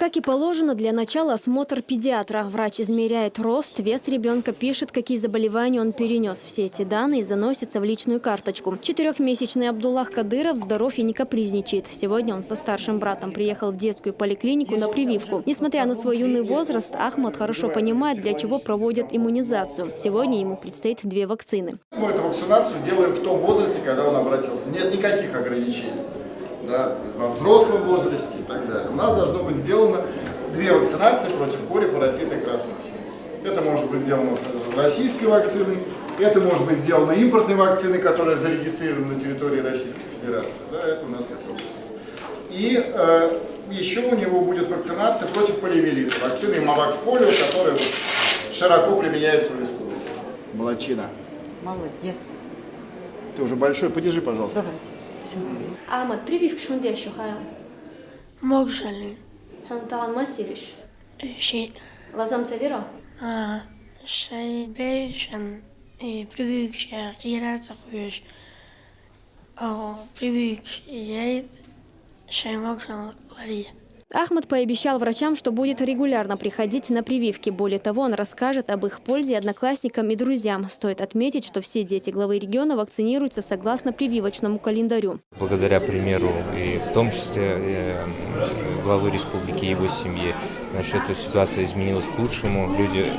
Как и положено, для начала осмотр педиатра. Врач измеряет рост, вес ребенка, пишет, какие заболевания он перенес. Все эти данные заносятся в личную карточку. 4-месячный Абдуллах Кадыров здоров и не капризничает. Сегодня он со старшим братом приехал в детскую поликлинику на прививку. Несмотря на свой юный возраст, Ахмад хорошо понимает, для чего проводят иммунизацию. Сегодня ему предстоит 2 вакцины. Мы эту вакцинацию делаем в том возрасте, когда он обратился. Нет никаких ограничений. Да, во взрослом возрасте и так далее. У нас должно быть сделано 2 вакцинации против кори, паротита и краснухи. Это может быть сделано российской вакциной, это может быть сделано импортной вакциной, которая зарегистрирована на территории Российской Федерации. Да, это у нас такое. И еще у него будет вакцинация против полиомиелита, вакцина Имавакс Полио, которая широко применяется в республике. Молодчина. Молодец. Ты уже большой, подержи, пожалуйста. Давайте. Ахмад, прививка шунди еще хая? Могжали. Хантан масилиш. Şey, Лазам цавира? Бейшен и прививка гираться хуешь. Прививка яйт, могжал вария. Ахмад пообещал врачам, что будет регулярно приходить на прививки. Более того, он расскажет об их пользе одноклассникам и друзьям. Стоит отметить, что все дети главы региона вакцинируются согласно прививочному календарю. Благодаря примеру и в том числе главы республики и его семьи, эта ситуация изменилась к лучшему. Люди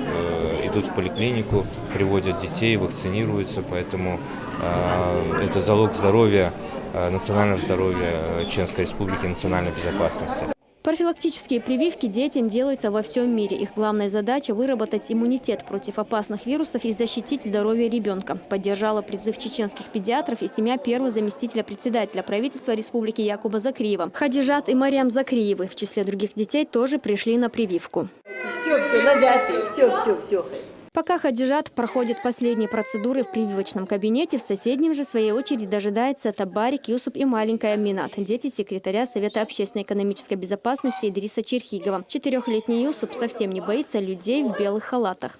идут в поликлинику, приводят детей, вакцинируются, поэтому это залог здоровья, национального здоровья Чеченской республики, национальной безопасности. Профилактические прививки детям делаются во всем мире. Их главная задача – выработать иммунитет против опасных вирусов и защитить здоровье ребенка. Поддержала призыв чеченских педиатров и семья первого заместителя председателя правительства республики Якуба Закриева. Хадижат и Мариам Закриевы в числе других детей тоже пришли на прививку. Все, нажатие, все. Пока Хадижат проходит последние процедуры в прививочном кабинете, в соседнем же, в своей очереди, дожидается Табарик, Юсуп и маленькая Аминат, дети секретаря Совета общественной экономической безопасности Идриса Черхигова. 4-летний Юсуп совсем не боится людей в белых халатах.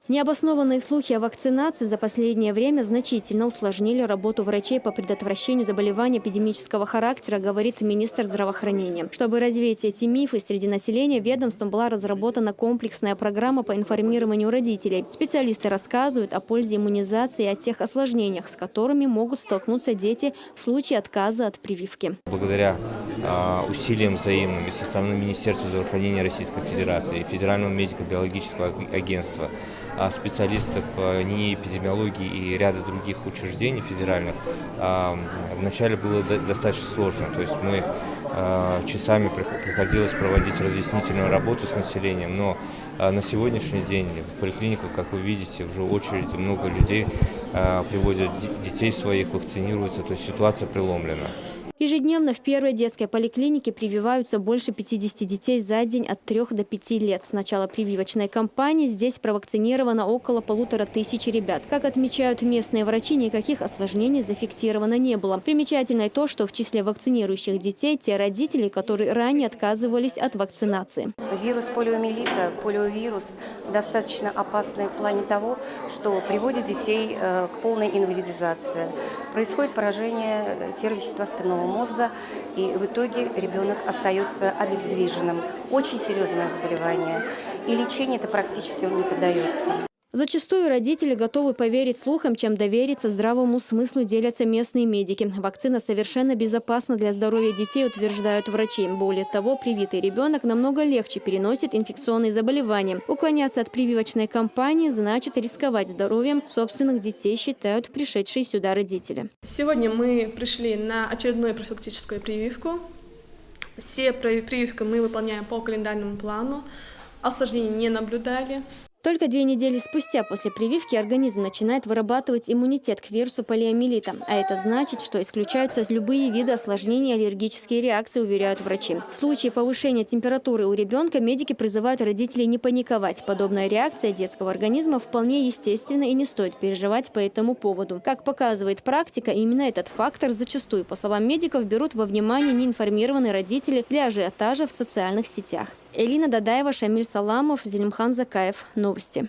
Необоснованные слухи о вакцинации за последнее время значительно усложнили работу врачей по предотвращению заболеваний эпидемического характера, говорит министр здравоохранения. Чтобы развеять эти мифы среди населения, ведомством была разработана комплексная программа по информированию родителей. Специалисты рассказывают о пользе иммунизации и о тех осложнениях, с которыми могут столкнуться дети в случае отказа от прививки. Благодаря усилиям взаимным и со стороны Министерства здравоохранения Российской Федерации и Федерального медико-биологического агентства, специалистов НИИ, эпидемиологии и ряда других учреждений федеральных, вначале было достаточно сложно. То есть мы часами приходилось проводить разъяснительную работу с населением, но на сегодняшний день в поликлиниках, как вы видите, уже очереди, много людей приводят детей своих, вакцинируются, то есть ситуация преломлена. Ежедневно в первой детской поликлинике прививаются больше 50 детей за день от 3 до 5 лет. С начала прививочной кампании здесь провакцинировано около 1500 ребят. Как отмечают местные врачи, никаких осложнений зафиксировано не было. Примечательно и то, что в числе вакцинирующих детей те родители, которые ранее отказывались от вакцинации. Вирус полиомиелита, полиовирус достаточно опасный в плане того, что приводит детей к полной инвалидизации. Происходит поражение сердечно спинного мозга, и в итоге ребенок остается обездвиженным. Очень серьезное заболевание, и лечение это практически не поддается. Зачастую родители готовы поверить слухам, чем довериться здравому смыслу, делятся местные медики. Вакцина совершенно безопасна для здоровья детей, утверждают врачи. Более того, привитый ребенок намного легче переносит инфекционные заболевания. Уклоняться от прививочной кампании значит рисковать здоровьем собственных детей, считают пришедшие сюда родители. Сегодня мы пришли на очередную профилактическую прививку. Все прививки мы выполняем по календарному плану. Осложнений не наблюдали. Только 2 недели спустя после прививки организм начинает вырабатывать иммунитет к вирусу полиомиелита. А это значит, что исключаются любые виды осложнений и аллергические реакции, уверяют врачи. В случае повышения температуры у ребенка медики призывают родителей не паниковать. Подобная реакция детского организма вполне естественна и не стоит переживать по этому поводу. Как показывает практика, именно этот фактор зачастую, по словам медиков, берут во внимание неинформированные родители для ажиотажа в социальных сетях. Элина Дадаева, Шамиль Саламов, Зелимхан Закаев. Новости.